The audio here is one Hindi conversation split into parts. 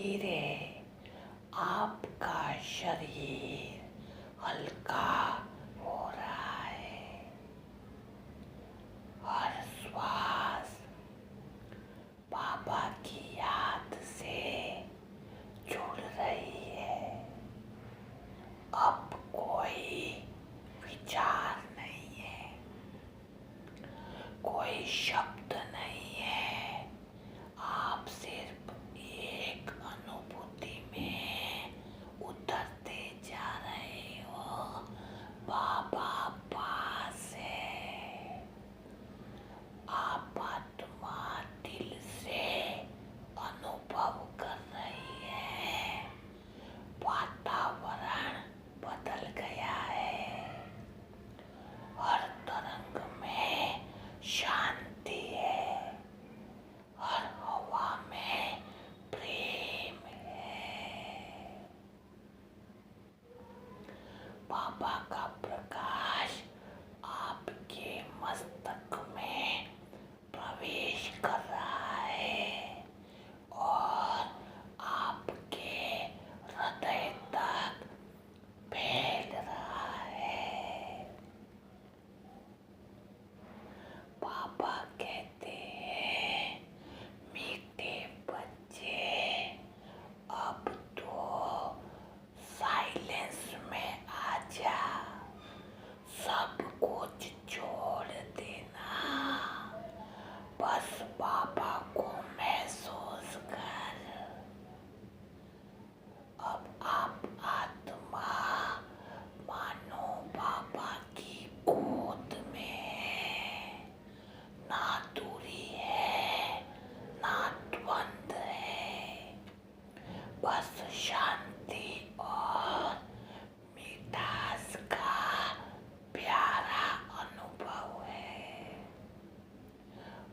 धीरे आपका शरीर हल्का हो रहा है। हर श्वास बाबा की याद से जुड़ रही है। अब कोई विचार नहीं है, कोई शब्द नहीं है। आप सिर्फ एक अनुभूति में उतरते जा रहे हो। बाबा पास है। आप आत्मा दिल से अनुभव कर रही है। वातावरण बदल गया है। हर तरंग में शांति है। हर हवा में प्रेम है। बाबा का प्रकाश आपके मस्तक में प्रवेश कर रहा है और आपके हृदय तक फैल रहा है। बाबा कहते हैं, मीठे बच्चे, अब तो साइलेंस में आ जा। सब कुछ छोड़ देना। बस बाबा को महसूस कर। अब आप आत्मा मानो बाबा की गोद में है। ना दूरी है, ना द्वंद है। बस शांति और मिठास का प्यारा अनुभव है।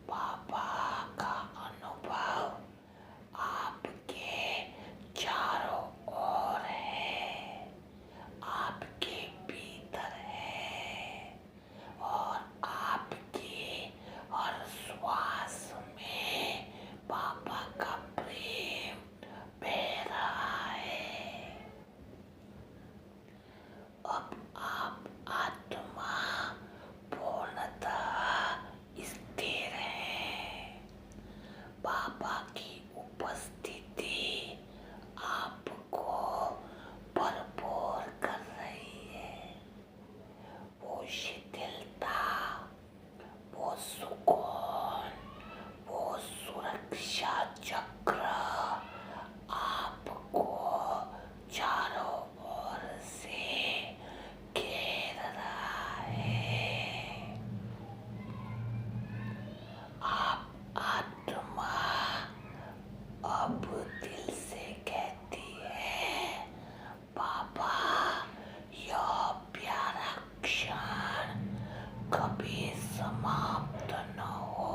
बाबा का अनुभव आपके चारों ओर है, आपके भीतर है और आपके हर श्वास में बाबा का प्रेम बह रहा है। अब आप आत्मा पूर्णतः स्थिर है। बाबा की उपस्थिति आपको भरपूर कर रही है। वो शिथिलता, वो सुकून, वो सुरक्षा चक्र आपको चारों ओर से घेर रहा है। आप आत्मा अब दिल से कहती है, बाबा, यह प्यारा क्षण कभी समाप्त न हो।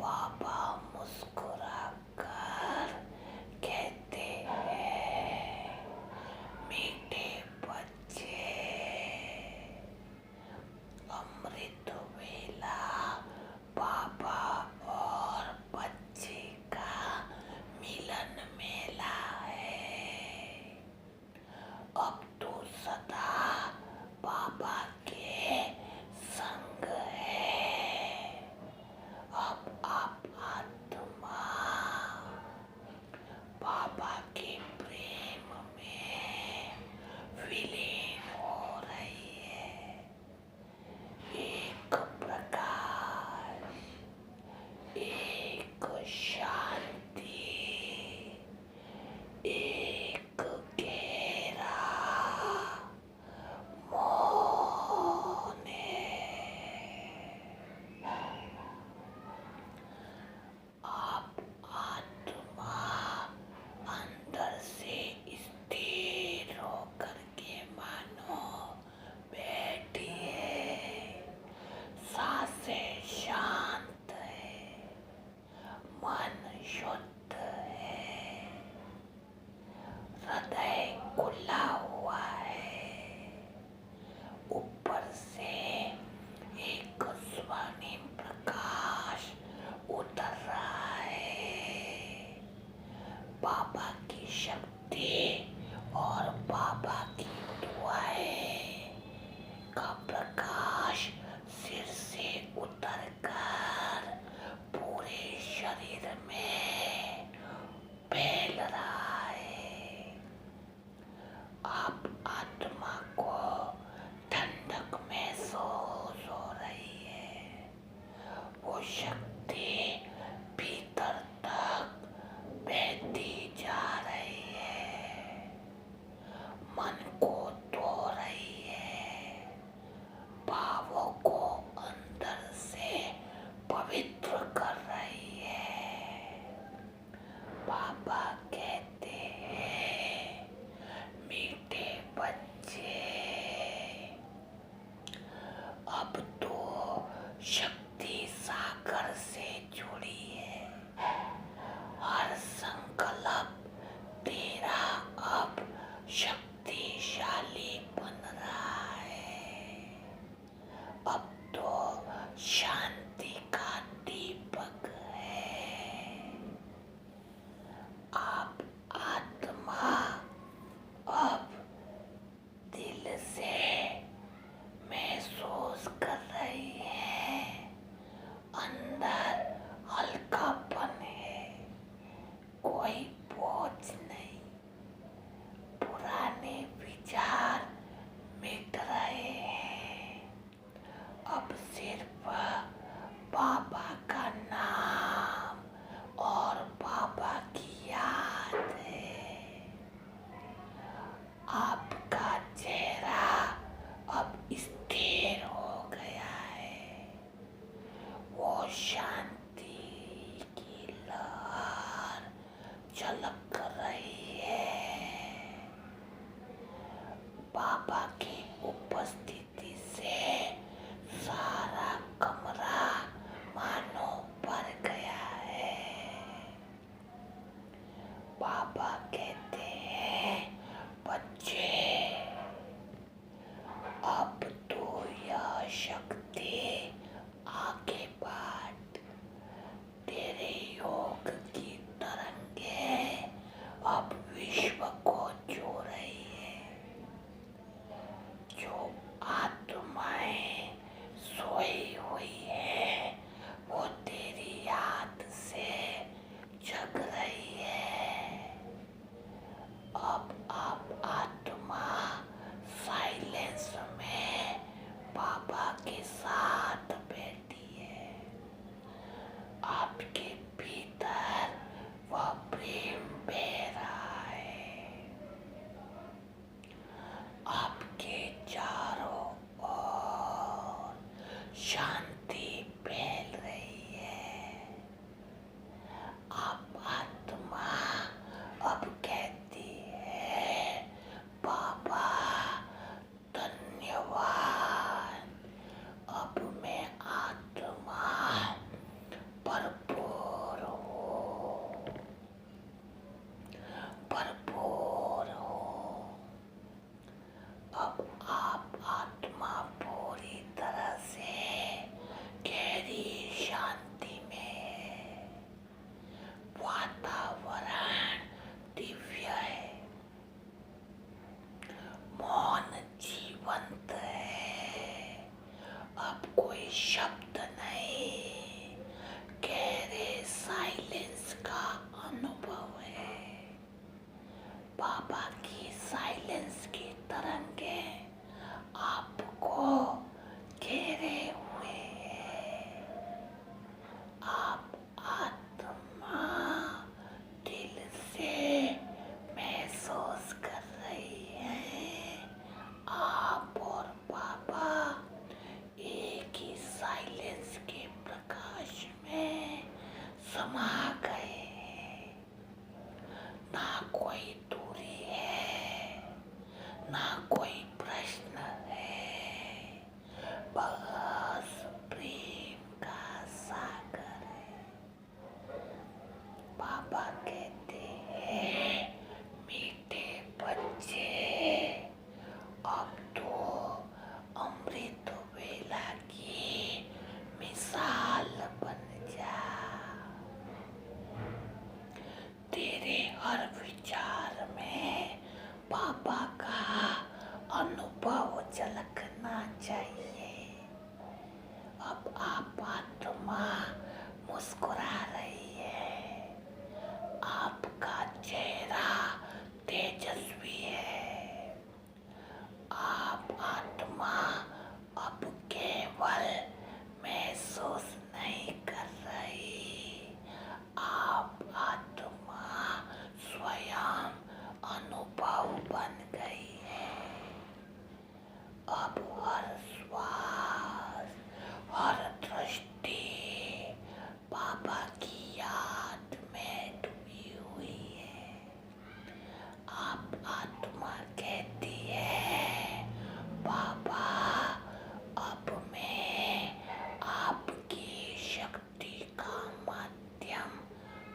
बाबा मुस्कुराकर कहते हैं, मीठे बच्चे, अमृत वेला बाबा और बच्चे का मिलन मेला है। अब तो सदा बाबा के संग है। अब आप आत्मा बाबा के प्रेम में विलीन हो रही है। एक अब सिर्फ पापा का नाम और पापा की याद है। आपका चेहरा अब स्थिर हो गया है। वो शांति की लहर झलक रही है। पापा की उपस्थिति से सारा कमरा मानो भर गया है। पापा कहते हैं, बच्चे, अब तो यह शक्ति आगे बढ़। तेरे योग की तरंगें अब विश्व को छू रही है। जो आत्माएं सोई हुई है वो तेरी याद से जग रही है। अब आप आत्मा साइलेंस में पापा के साथ बैठी है। आपके भीतर वह प्रेम बह रहा है। आपके चारों ओर शांति फैल रही है। आप आत्मा अब कहती है, पापा धन्यवाद। अब मैं आत्मा भरपूर हूँ, भरपूर हूँ। अब आप आत्मा पूरी तरह से गहरी शांति में है। वातावरण दिव्य है। मौन जीवंत है। अब कोई शब्द नहीं, गहरे साइलेंस का अनुभव है। बाबा की साइलेंस की तरंगें आपको घेरे हुए हैं। आप आत्मा दिल से महसूस कर रही हैं, आप और बाबा एक ही साइलेंस के प्रकाश में समा गए हैं। ना कोई दूरी है, ना कोई प्रश्न है, बस प्रेम का सागर है। पापा कहते हैं, मीठे बच्चे, अब तो अमृत वेला की मिसाल बन जा। तेरे हर विचार में पापा का अनुभव झलकना चाहिए। अब आप आत्मा मुस्कुरा रही है। आपका चेहरा तेजस्वी है। आप आत्मा अब केवल महसूस नहीं कर रही, आप आत्मा स्वयं अनुभव बन गई है। अब हर श्वास, हर दृष्टि बाबा की याद में डूबी हुई है। आप आत्मा कहती है, बाबा, अब मैं आपकी शक्ति का माध्यम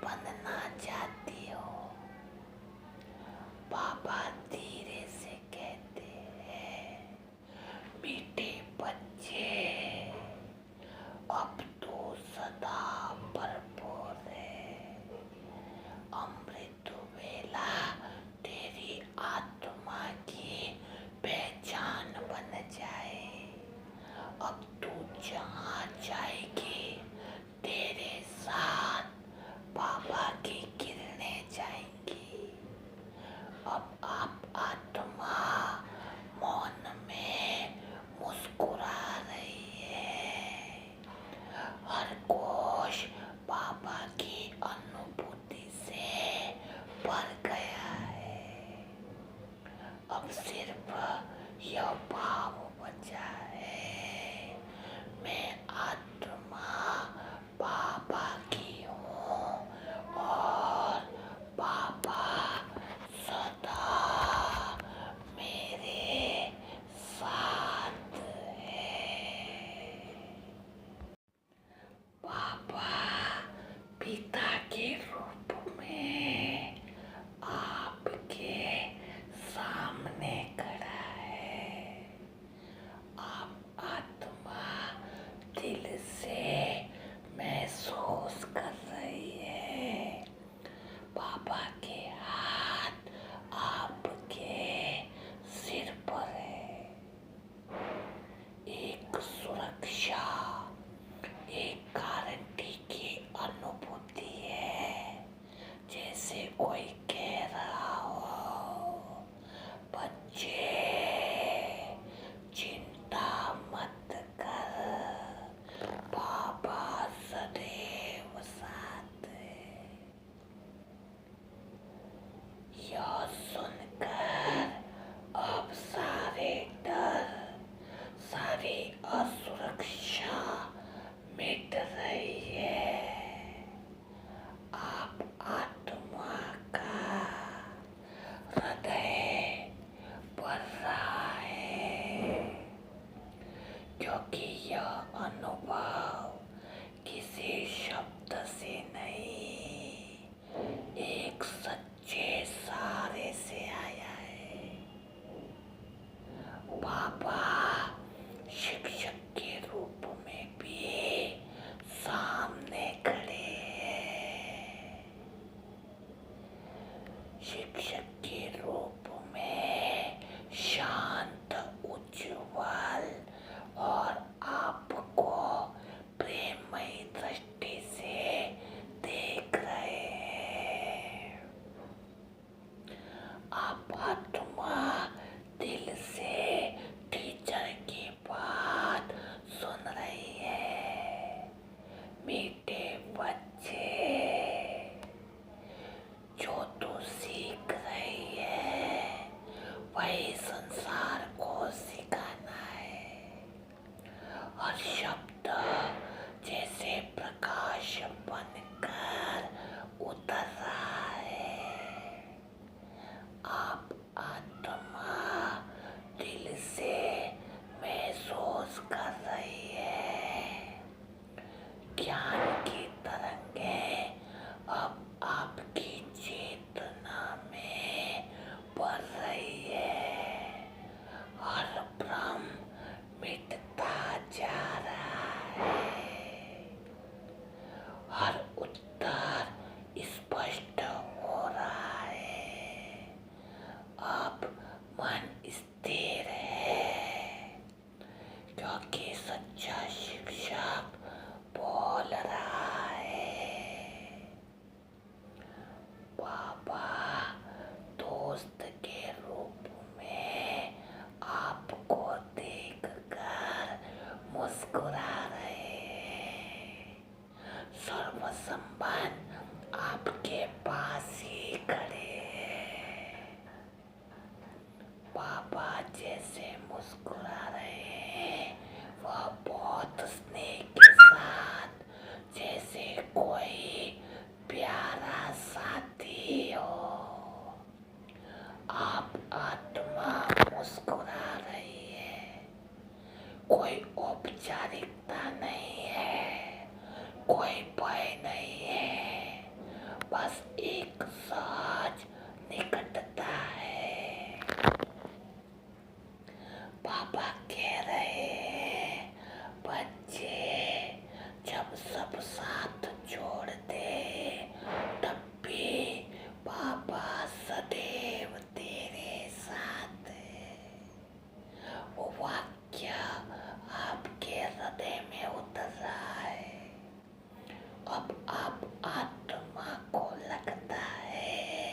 बनना चाहती हूँ। बाबा धीरे से कहते हैं, बेटे बच्चे, सुरक्षा एक गारंटी की अनुभूति है, जैसे कोई कह रहा हो, बच्चे चिंता मत कर, बाबा सदैव साथ है। यह सुनकर अब सारे डर, सारी असुरक्षा मिट रही है। आप आत्मा का हृदय बढ़ रहा है, क्योंकि यह अनुभव किसी शब्द से नहीं, एक सच्चे सहारे से आया है। बाबा शिक्षक के रूप में भी सामने खड़े हैं। शिक्षक के रूप में शांत, उज्ज्वल और आपको प्रेममयी दृष्टि से देख रहे हैं। आप आत्मा दिल से टीचर की बात सुन रही है। मीठे बच्चे, जो तू सीख रही है वही संसार को सिखाना है। और शब्द जैसे प्रकाश बनकर उतर रहा है। आप आत्मा दिल से महसूस कर रही है। ज्ञान की तरंगें अब आपकी चेतना में बढ़ रही है और भ्रम मिटता जा रहा है। हर उत्तर स्पष्ट हो रहा है। अब मन स्थिर है, क्योंकि सच्चा शिक्षक बोल रहा है। बाबा दोस्त के रूप में आपको देखकर मुस्कुरा रहे हैं। सर्व संबंध आपके पास ही खड़े हैं। बाबा जैसे मुस्कुरा रहे हैं, वह बहुत स्नेह के साथ, जैसे कोई प्यारा साथी हो। आप आत्मा मुस्कुरा रही है। कोई औपचारिकता नहीं है, कोई भय नहीं है, बस एक सहज निकटता है। बाबा कह रहे हैं, बच्चे जब सब साथ छोड़ दे, तब भी बाबा सदैव तेरे साथ है। वो वाक्य आपके हृदय में उतर रहा है। अब आप आत्मा को लगता है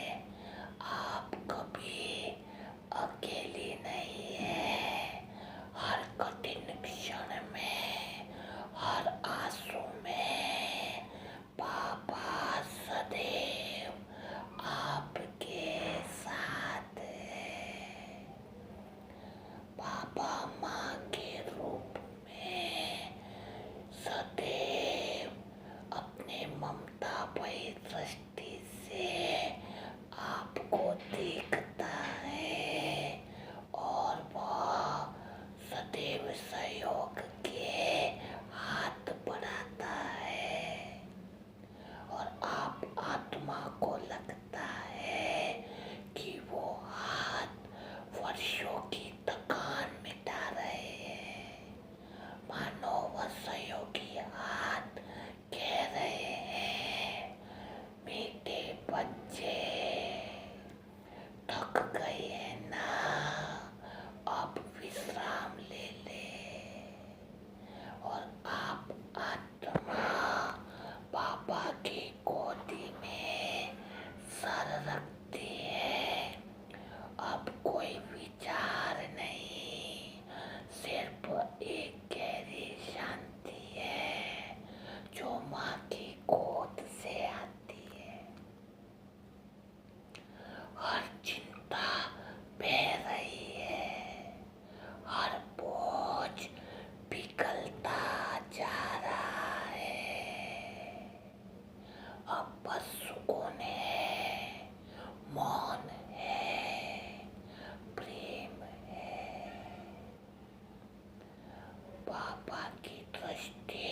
पापा की दृष्टि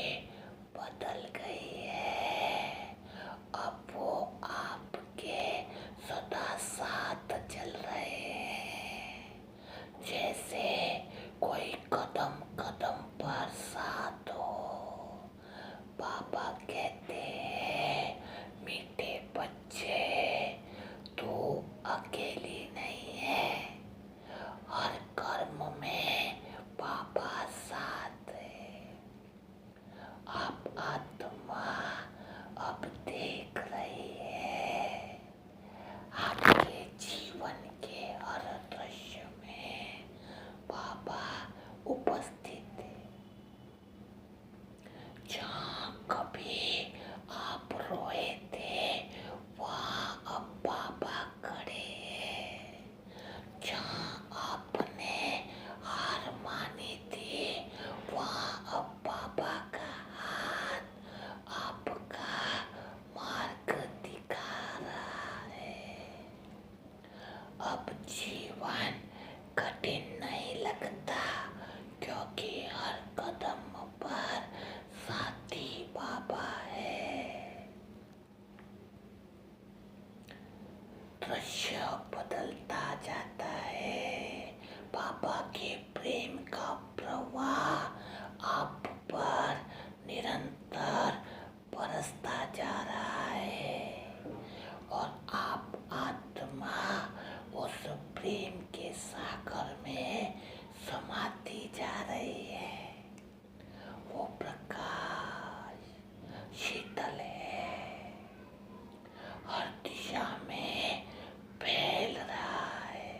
बदल गई है। अब वो आपके सदा साथ चल रहे हैं, जैसे कोई कदम कदम पर साथ हो। पापा कहते हैं, मीठे बच्चे, तू अकेली नहीं है। हर कर्म में पापा साथ है। आप आत्मा अब देख रही है, आपके जीवन के हर दृश्य में पापा उपस्थित है। जहाँ कभी आप रोए थे, वहाँ अब पापा खड़े हैं। जहाँ आपने हार मानी थी, वहाँ अब पापा का हाथ आपका मार्ग दिखा रहा है। अब जीवन कठिन नहीं लगता, क्योंकि हर कदम पर साथी पापा है। दृश्य बदलता जाता है। पापा के प्रेम का प्रवाह आप पर निरंतर बरसता जा रहा है और आप आत्मा उस प्रेम के सागर में समाती जा रही है। वो प्रकाश शीतल है, हर दिशा में फैल रहा है।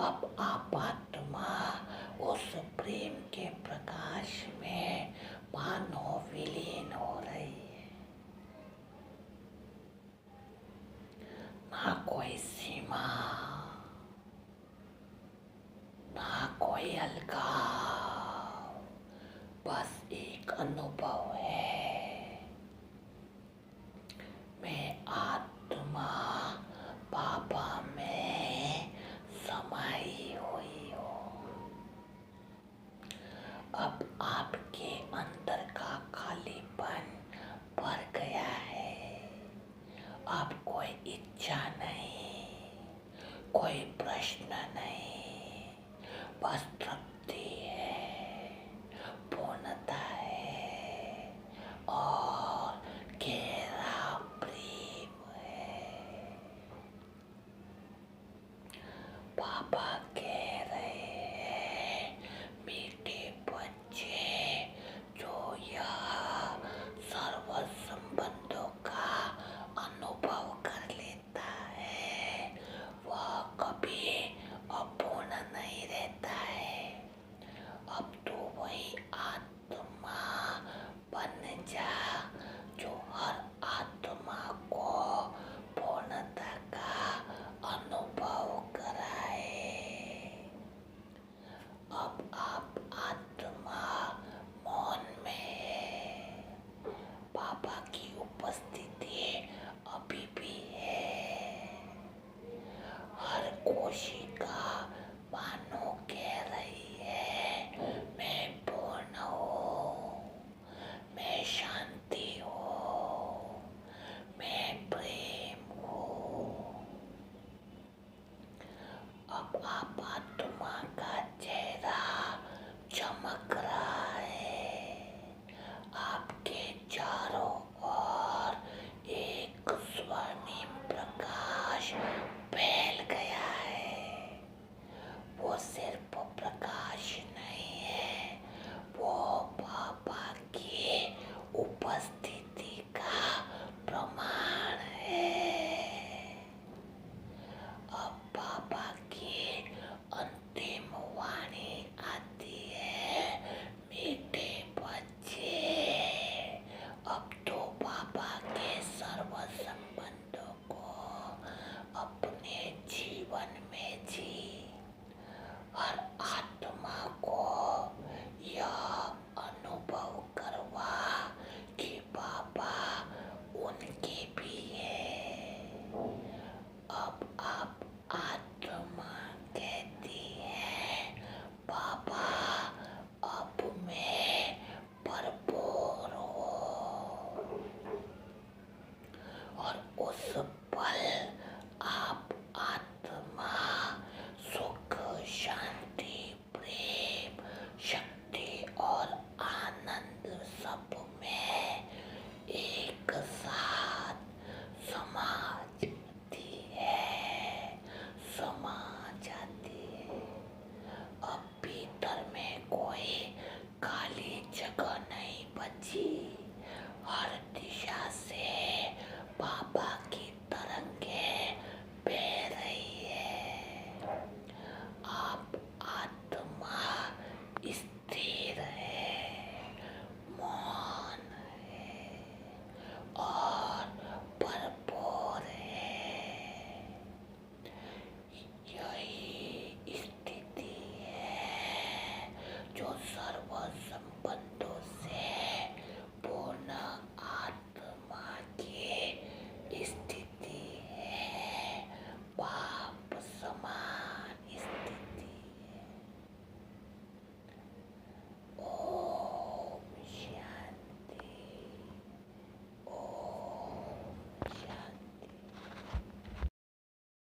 अब आप आत्मा उस प्रेम के प्रकाश में मानो विलीन हो रही है। ना कोई सीमा, ना कोई अलगाव, बस एक अनुभव है। मैं आत्मा पापा में समाई हुई हूँ। अब आपके अंदर का खालीपन भर गया है। अब कोई इच्छा नहीं, कोई प्रश्न नहीं, बस